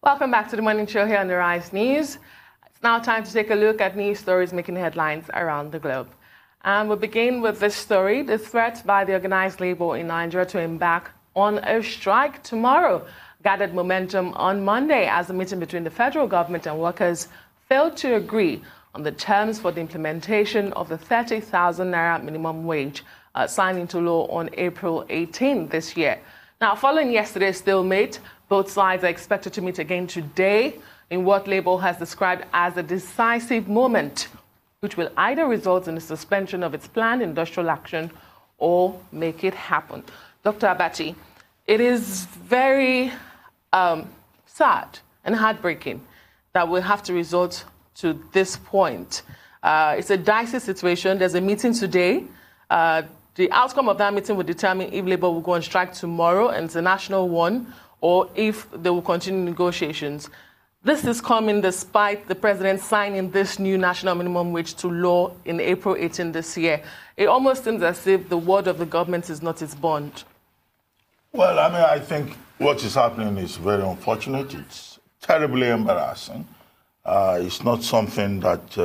Welcome back to the Morning Show here on the Rise News. It's now time to take a look at news stories making headlines around the globe. And we'll begin with this story. The threat by the organized labor in Nigeria to embark on a strike tomorrow gathered momentum on Monday as the meeting between the federal government and workers failed to agree on the terms for the implementation of the 30,000 naira minimum wage signed into law on April 18 this year. Now, following yesterday's stalemate, both sides are expected to meet again today in what Labour has described as a decisive moment, which will either result in the suspension of its planned industrial action or make it happen. Dr. Abachi, it is very sad and heartbreaking that we have to resort to this point. It's a dicey situation. There's a meeting today. The outcome of that meeting will determine if Labour will go on strike tomorrow, and it's a national one, or if they will continue negotiations. This is coming despite the president signing this new national minimum wage to law in April 18 this year. It almost seems as if the word of the government is not its bond. Well, I think what is happening is very unfortunate. It's terribly embarrassing. It's not something that,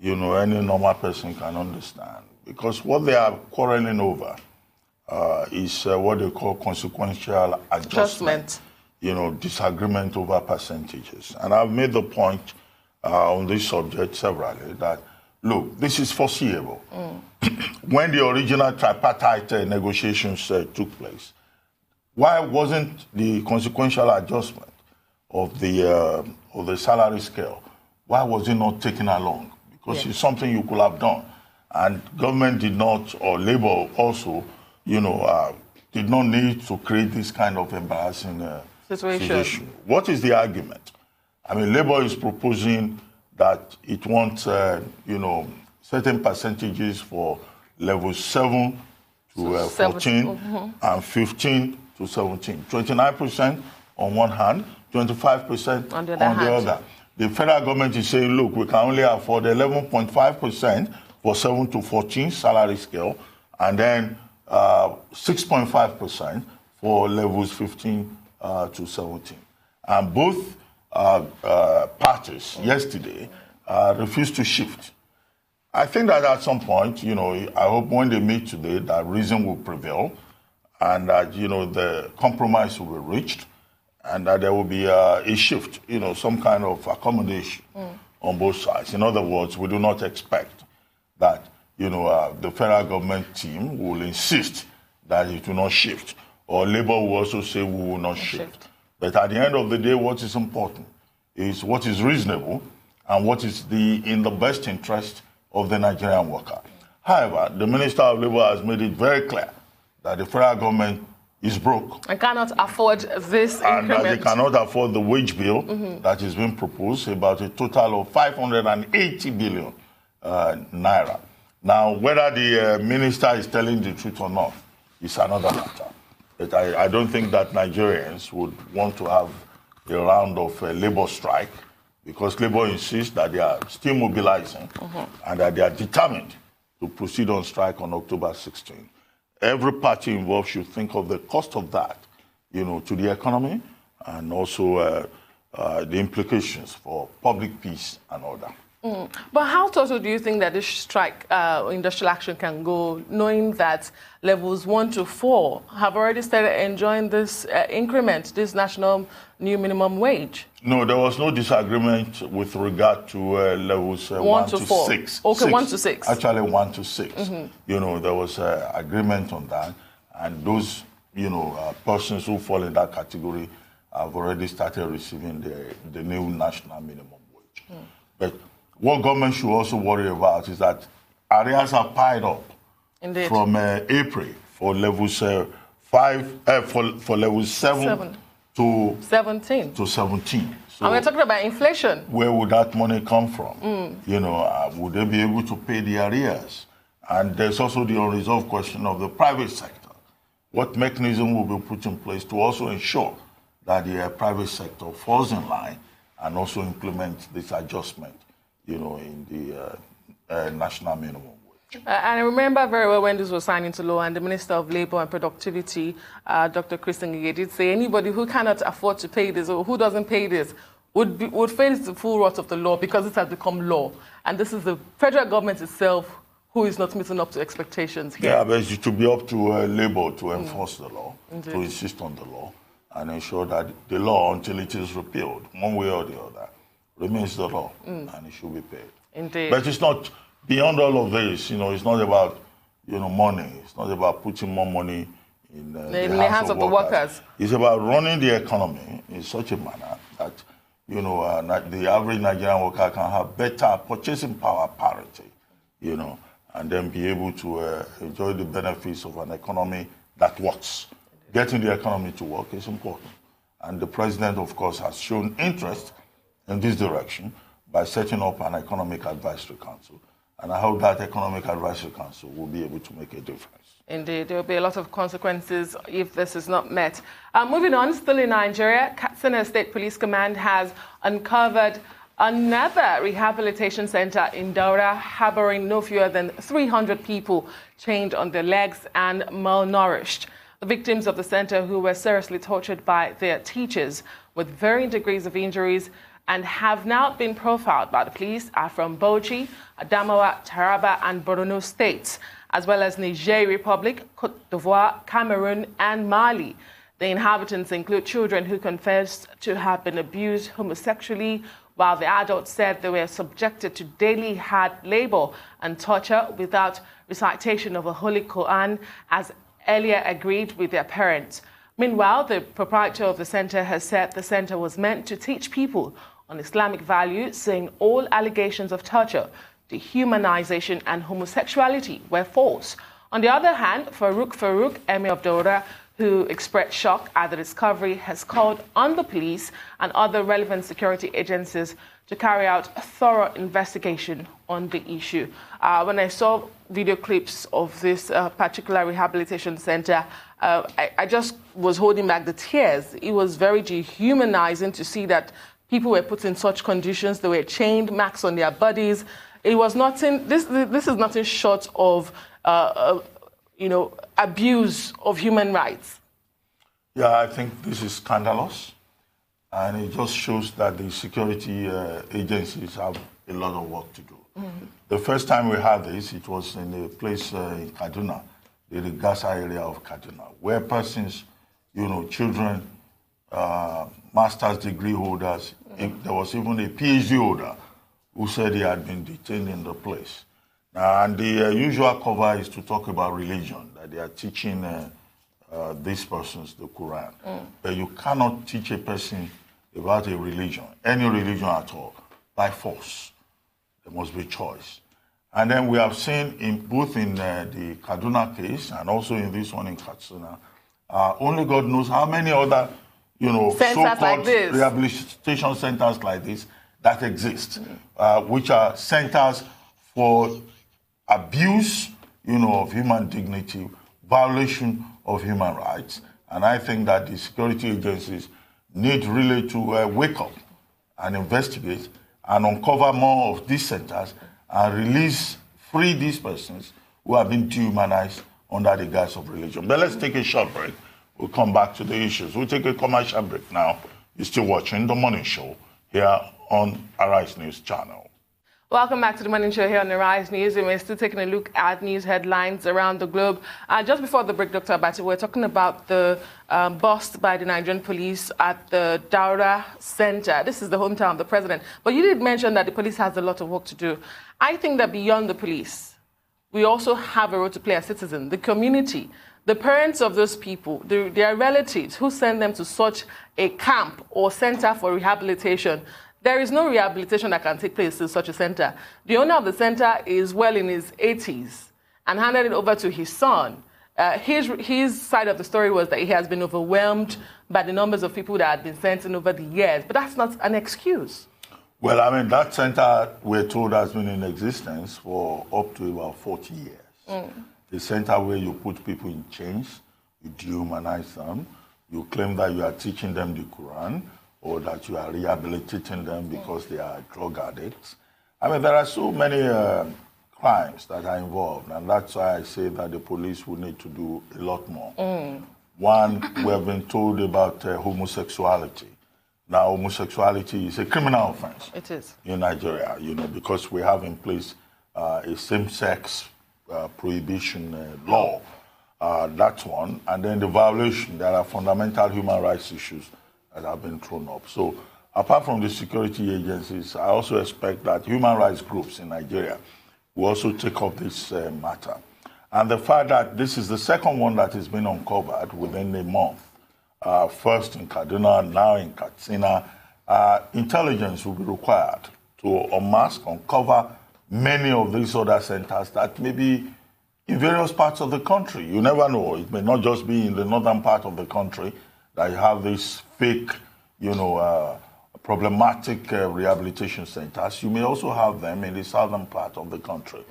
any normal person can understand. Because what they are quarreling over is what they call consequential adjustment. Disagreement over percentages. And I've made the point on this subject severally that, look, this is foreseeable. When the original tripartite negotiations took place, why wasn't the consequential adjustment of the salary scale, why was it not taken along? Because it's something you could have done. And government did not, or Labour also, did not need to create this kind of embarrassing situation. What is the argument? Labour is proposing that it wants, certain percentages for level 7 to 14 and 15 to 17. 29% on one hand, 25% on the other. The federal government is saying, look, we can only afford 11.5% for 7 to 14 salary scale, and then 6.5% for levels 15 to 17. And both parties yesterday refused to shift. I think that at some point, I hope when they meet today, that reason will prevail, and that, the compromise will be reached, and that there will be a shift, some kind of accommodation on both sides. In other words, we do not expect that, the federal government team will insist that it will not shift, or Labour will also say we will not shift. But at the end of the day, what is important is what is reasonable and what is in the best interest of the Nigerian worker. However, the Minister of Labour has made it very clear that the federal government is broke. And cannot afford this increment. And that they cannot afford the wage bill that is being proposed, about a total of 580 billion naira. Now, whether the minister is telling the truth or not is another matter. But I don't think that Nigerians would want to have a round of labor strike, because Labour insists that they are still mobilizing and that they are determined to proceed on strike on October 16. Every party involved should think of the cost of that, to the economy, and also the implications for public peace and order. But how total do you think that this strike, industrial action, can go, knowing that levels 1 to 4 have already started enjoying this increment, this national new minimum wage? No, there was no disagreement with regard to levels 1 to 6. Okay, 1 to 6. Actually, 1 to 6. There was agreement on that, and those, persons who fall in that category have already started receiving the new national minimum wage. But what government should also worry about is that arrears are piled up from April for levels 7 to 17. So, and we're talking about inflation. Where would that money come from? Would they be able to pay the arrears? And there's also the unresolved question of the private sector. What mechanism will be put in place to also ensure that the private sector falls in line and also implement this adjustment, in the national minimum wage? And I remember very well when this was signed into law, and the Minister of Labour and Productivity, Dr. Christine Ngige, did say anybody who cannot afford to pay this or who doesn't pay this would face the full wrath of the law, because it has become law. And this is the federal government itself who is not meeting up to expectations here. Yeah, but it should be up to Labour to enforce the law, to insist on the law, and ensure that the law, until it is repealed, one way or the other, remains the law, and it should be paid. Indeed. But it's not, beyond all of this, it's not about, money. It's not about putting more money in the hands of the workers. It's about running the economy in such a manner that, the average Nigerian worker can have better purchasing power parity, and then be able to enjoy the benefits of an economy that works. Getting the economy to work is important. And the president, of course, has shown interest in this direction by setting up an economic advisory council. And I hope that economic advisory council will be able to make a difference. Indeed, there will be a lot of consequences if this is not met. Moving on, still in Nigeria, Katsina State Police Command has uncovered another rehabilitation center in Daura, harboring no fewer than 300 people chained on their legs and malnourished. The victims of the center, who were seriously tortured by their teachers with varying degrees of injuries and have now been profiled by the police, are from Bauchi, Adamawa, Taraba, and Borno states, as well as Niger Republic, Cote d'Ivoire, Cameroon, and Mali. The inhabitants include children who confessed to have been abused homosexually, while the adults said they were subjected to daily hard labor and torture without recitation of a Holy Quran, as earlier agreed with their parents. Meanwhile, the proprietor of the center has said the center was meant to teach people on Islamic values, saying all allegations of torture, dehumanization, and homosexuality were false. On the other hand, Farouk, Emir of Daura, who expressed shock at the discovery, has called on the police and other relevant security agencies to carry out a thorough investigation on the issue. When I saw video clips of this particular rehabilitation center, I just was holding back the tears. It was very dehumanizing to see that people were put in such conditions. They were chained, marks on their bodies. It was nothing. This is nothing short of abuse of human rights. Yeah, I think this is scandalous, and it just shows that the security agencies have a lot of work to do. The first time we had this, it was in a place in Kaduna, the Gaza area of Kaduna, where persons, children, master's degree holders, there was even a PhD holder who said he had been detained in the place. And the usual cover is to talk about religion, that they are teaching these persons the Quran. But you cannot teach a person about a religion, any religion at all, by force. There must be choice. And then we have seen both in the Kaduna case and also in this one in Katsina, only God knows how many other, so-called like rehabilitation centers like this that exist, which are centers for abuse, of human dignity, violation of human rights. And I think that the security agencies need really to wake up and investigate and uncover more of these centers and free these persons who have been dehumanized under the guise of religion. But let's take a short break. We'll come back to the issues. We'll take a commercial break now. You're still watching The Morning Show here on Arise News Channel. Welcome back to The Morning Show here on Arise News. And we're still taking a look at news headlines around the globe. Just before the break, Dr. Abati, we're talking about the bust by the Nigerian police at the Daura Center. This is the hometown of the president. But you did mention that the police has a lot of work to do. I think that beyond the police, we also have a role to play as citizens, the community, the parents of those people, their relatives who send them to such a camp or center for rehabilitation. There is no rehabilitation that can take place in such a center. The owner of the center is well in his 80s and handed it over to his son. His side of the story was that he has been overwhelmed by the numbers of people that had been sent in over the years. But that's not an excuse. Well, I mean, that center, we're told, has been in existence for up to about 40 years. The center where you put people in chains, you dehumanize them, you claim that you are teaching them the Quran, or that you are rehabilitating them because they are drug addicts. I mean, there are so many crimes that are involved, and that's why I say that the police will need to do a lot more. One, we have been told about homosexuality. Now, homosexuality is a criminal offense. It is. In Nigeria, because we have in place a same-sex prohibition law. That's one. And then the violation, there are fundamental human rights issues that have been thrown up. So apart from the security agencies, I also expect that human rights groups in Nigeria will also take up this matter. And the fact that this is the second one that has been uncovered within a month, first in Kaduna, now in Katsina, intelligence will be required to unmask, uncover many of these other centers that may be in various parts of the country. You never know. It may not just be in the northern part of the country that you have these fake, problematic rehabilitation centers. You may also have them in the southern part of the country.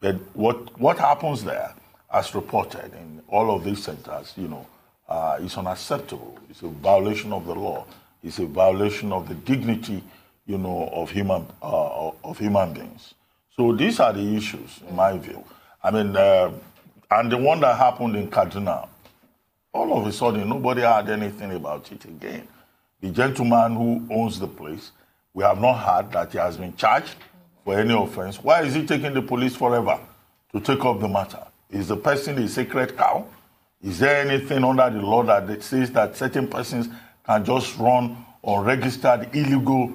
But what happens there, as reported in all of these centers, is unacceptable. It's a violation of the law. It's a violation of the dignity, of human beings. So these are the issues, in my view. I mean, and the one that happened in Kaduna, all of a sudden, nobody had anything about it again. The gentleman who owns the place, we have not heard that he has been charged for any offense. Why is he taking the police forever to take up the matter? Is the person a sacred cow? Is there anything under the law that says that certain persons can just run unregistered, illegal,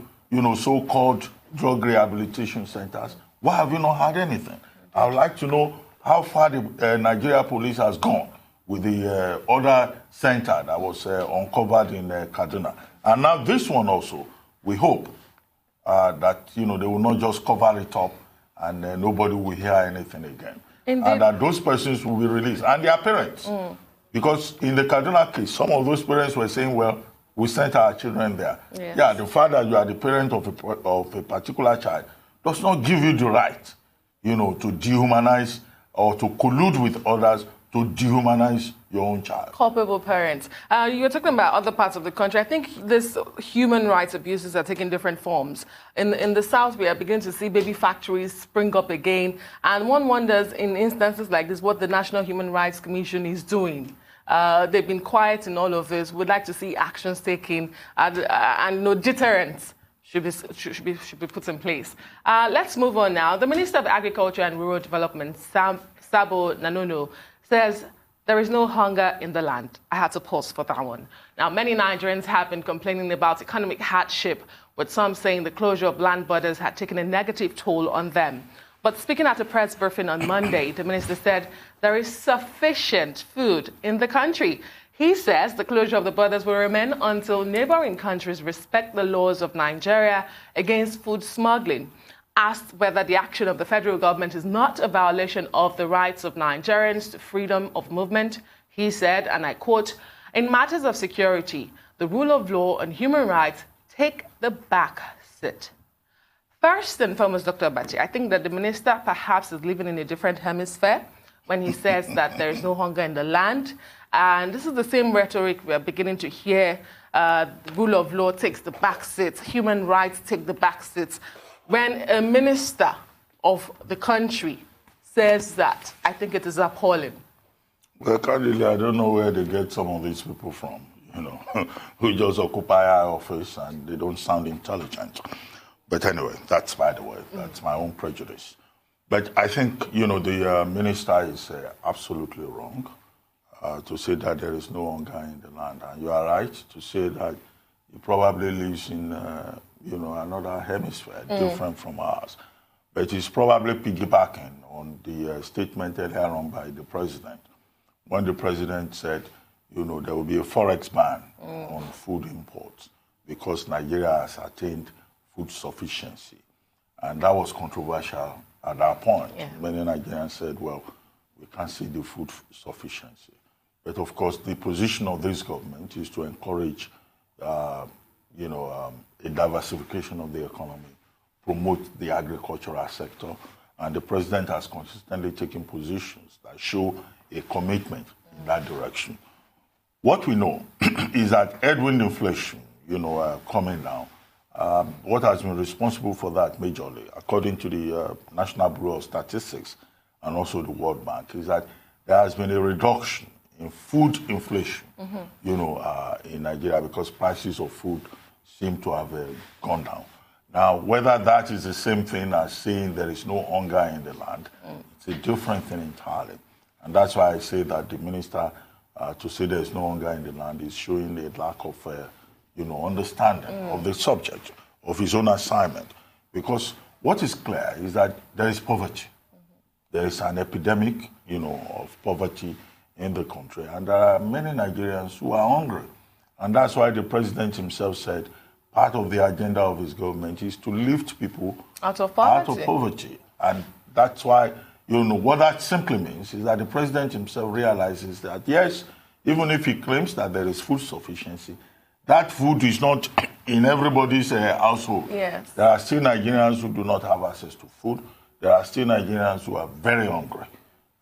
so-called drug rehabilitation centers? Why have you not had anything? I would like to know how far the Nigeria police has gone with the other center that was uncovered in Kaduna. And now this one also, we hope that, they will not just cover it up and nobody will hear anything again. Indeed. And that those persons will be released. And their parents. Because in the Kaduna case, some of those parents were saying, well, we sent our children there. Yes. Yeah, the fact that you are the parent of a particular child does not give you the right, to dehumanize or to collude with others to dehumanize your own child. Culpable parents. You were talking about other parts of the country. I think this human rights abuses are taking different forms. In the South, we are beginning to see baby factories spring up again. And one wonders, in instances like this, what the National Human Rights Commission is doing. They've been quiet in all of this. We'd like to see actions taken and deterrence should be put in place. Let's move on now. The Minister of Agriculture and Rural Development, Sabo Nanono, says there is no hunger in the land. I had to pause for that one. Now, many Nigerians have been complaining about economic hardship, with some saying the closure of land borders had taken a negative toll on them. But speaking at a press briefing on Monday, the minister said there is sufficient food in the country. He says the closure of the borders will remain until neighboring countries respect the laws of Nigeria against food smuggling. Asked whether the action of the federal government is not a violation of the rights of Nigerians to freedom of movement, he said, and I quote, "In matters of security, the rule of law and human rights take the back seat." First and foremost, Dr. Abachi, I think that the minister perhaps is living in a different hemisphere when he says that there is no hunger in the land. And this is the same rhetoric we are beginning to hear. The rule of law takes the back seat, human rights take the back seat. When a minister of the country says that, I think it is appalling. Well, candidly, I don't know where they get some of these people from, who just occupy our office and they don't sound intelligent. But anyway, that's by the way, that's my own prejudice. But I think, the minister is absolutely wrong to say that there is no hunger in the land. And you are right to say that he probably lives in another hemisphere, different from ours. But he's probably piggybacking on the statement earlier on by the president, when the president said, there will be a forex ban on food imports because Nigeria has attained food sufficiency. And that was controversial at that point. Yeah. Many Nigerians said, well, we can't see the food sufficiency. But of course, the position of this government is to encourage a diversification of the economy, promote the agricultural sector, and the president has consistently taken positions that show a commitment in that direction. What we know is that headwind inflation, coming down, what has been responsible for that majorly, according to the National Bureau of Statistics and also the World Bank, is that there has been a reduction in food inflation, in Nigeria, because prices of food seem to have gone down. Now, whether that is the same thing as saying there is no hunger in the land, it's a different thing entirely. And that's why I say that the minister, to say there is no hunger in the land, is showing a lack of, understanding of the subject, of his own assignment. Because what is clear is that there is poverty. There is an epidemic, of poverty in the country. And there are many Nigerians who are hungry. And that's why the president himself said part of the agenda of his government is to lift people out of poverty. And that's why, what that simply means is that the president himself realizes that, yes, even if he claims that there is food sufficiency, that food is not in everybody's household. Yes. There are still Nigerians who do not have access to food. There are still Nigerians who are very hungry.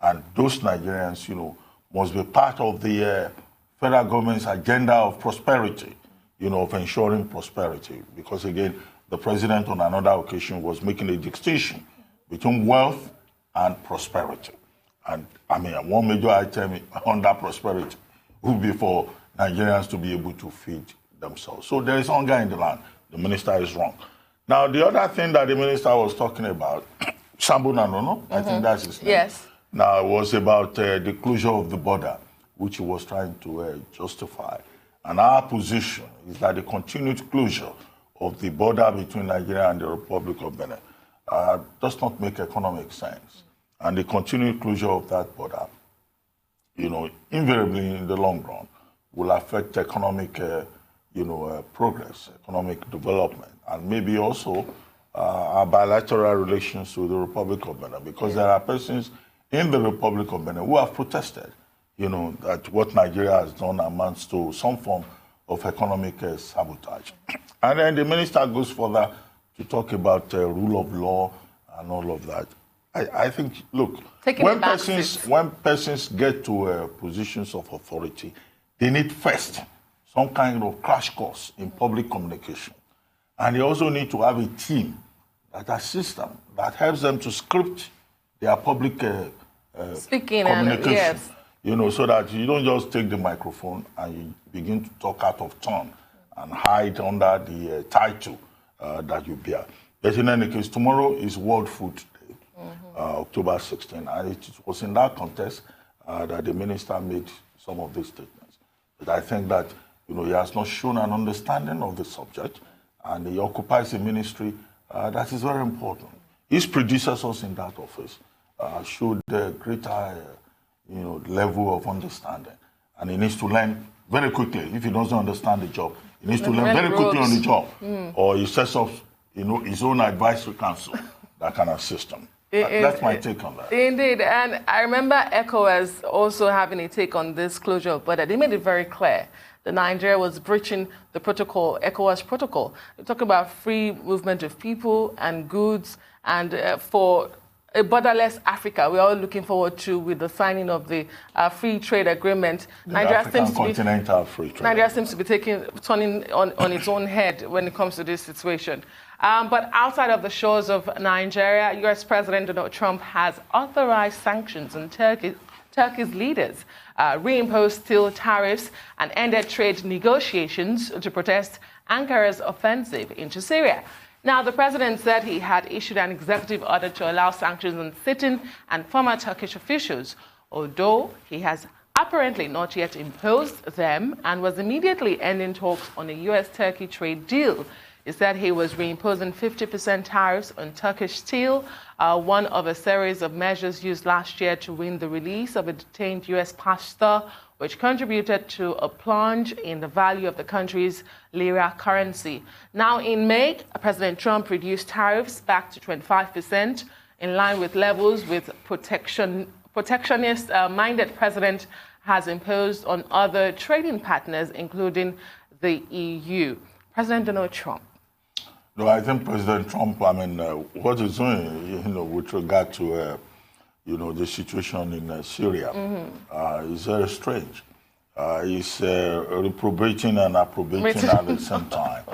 And those Nigerians, must be part of the federal government's agenda of prosperity, of ensuring prosperity. Because again, the president on another occasion was making a distinction between wealth and prosperity. And one major item under prosperity would be for Nigerians to be able to feed themselves. So there is hunger in the land. The minister is wrong. Now, the other thing that the minister was talking about, Sambo Nanono, I think that's his name. Yes. Now, it was about the closure of the border, which he was trying to justify. And our position is that the continued closure of the border between Nigeria and the Republic of Benin does not make economic sense. And the continued closure of that border, invariably in the long run, will affect economic, progress, economic development, and maybe also our bilateral relations with the Republic of Benin, because there are persons in the Republic of Benin who have protested, that what Nigeria has done amounts to some form of economic sabotage. And then the minister goes further to talk about rule of law and all of that. I think, look, when persons get to positions of authority, they need first some kind of crash course in public communication. And they also need to have a team that assists them, that helps them to script their public speaking communication. So that you don't just take the microphone and you begin to talk out of turn and hide under the title that you bear. But in any case, tomorrow is World Food Day, October 16, and it was in that context that the minister made some of these statements. But I think that he has not shown an understanding of the subject, and he occupies a ministry that is very important. His predecessors in that office showed a greater level of understanding, and he needs to learn very quickly. If he doesn't understand the job, he needs to learn very quickly on the job, or he sets up his own advisory council that can assist him. That's my take on that. Indeed, and I remember ECOWAS also having a take on this closure, but they made it very clear that Nigeria was breaching the protocol, ECOWAS protocol. They talk about free movement of people and goods, and for a borderless Africa, we're all looking forward to with the signing of the free trade agreement. Nigeria seems to be turning on its own head when it comes to this situation. But outside of the shores of Nigeria, U.S. President Donald Trump has authorized sanctions on Turkey's leaders, reimposed steel tariffs, and ended trade negotiations to protest Ankara's offensive into Syria. Now, the president said he had issued an executive order to allow sanctions on sitting and former Turkish officials, although he has apparently not yet imposed them and was immediately ending talks on a U.S.-Turkey trade deal. He said he was reimposing 50% tariffs on Turkish steel, one of a series of measures used last year to win the release of a detained U.S. pastor, which contributed to a plunge in the value of the country's lira currency. Now, in May, President Trump reduced tariffs back to 25%, in line with levels with protectionist-minded president has imposed on other trading partners, including the EU. President Donald Trump. No, I think President Trump, what he's doing, with regard to, the situation in Syria is very strange. He's reprobating and approbating at the same time.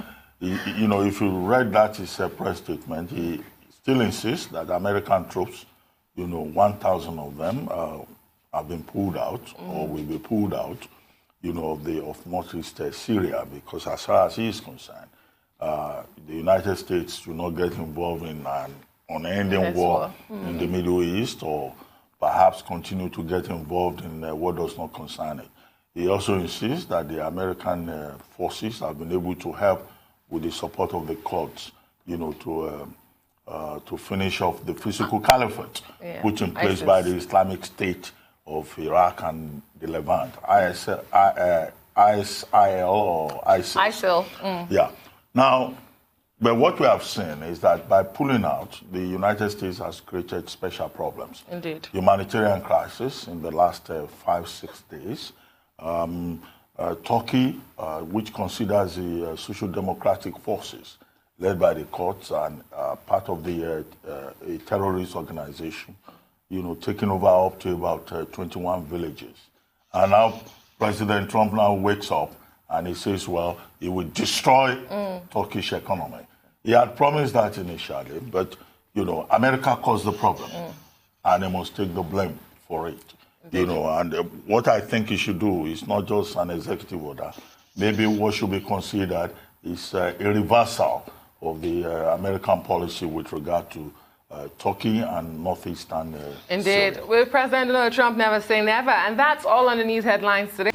You know, if you read that his press statement, he still insists that American troops, you know, 1,000 of them have been pulled out or will be pulled out, you know, of northeast Syria, because as far as he is concerned, the United States do not get involved in an unending war in the Middle East, or perhaps continue to get involved in what does not concern it. He also insists that the American forces have been able to help with the support of the Kurds, you know, to finish off the physical caliphate put in place by the Islamic State of Iraq and the Levant, ISIL or ISIL. ISIL. Yeah. Now, but what we have seen is that by pulling out, the United States has created special problems. Indeed. Humanitarian crisis in the last 5-6 days. Turkey, which considers the social democratic forces led by the Kurds and part of the a terrorist organization, you know, taking over up to about 21 villages. And now President Trump now wakes up and he says, well, he will destroy Turkish economy. He had promised that initially, but, you know, America caused the problem and he must take the blame for it. You know, and what I think he should do is not just an executive order. Maybe what should be considered is a reversal of the American policy with regard to Turkey and northeastern Indeed. Syria. With President Donald Trump never say never. And that's all on the news headlines today.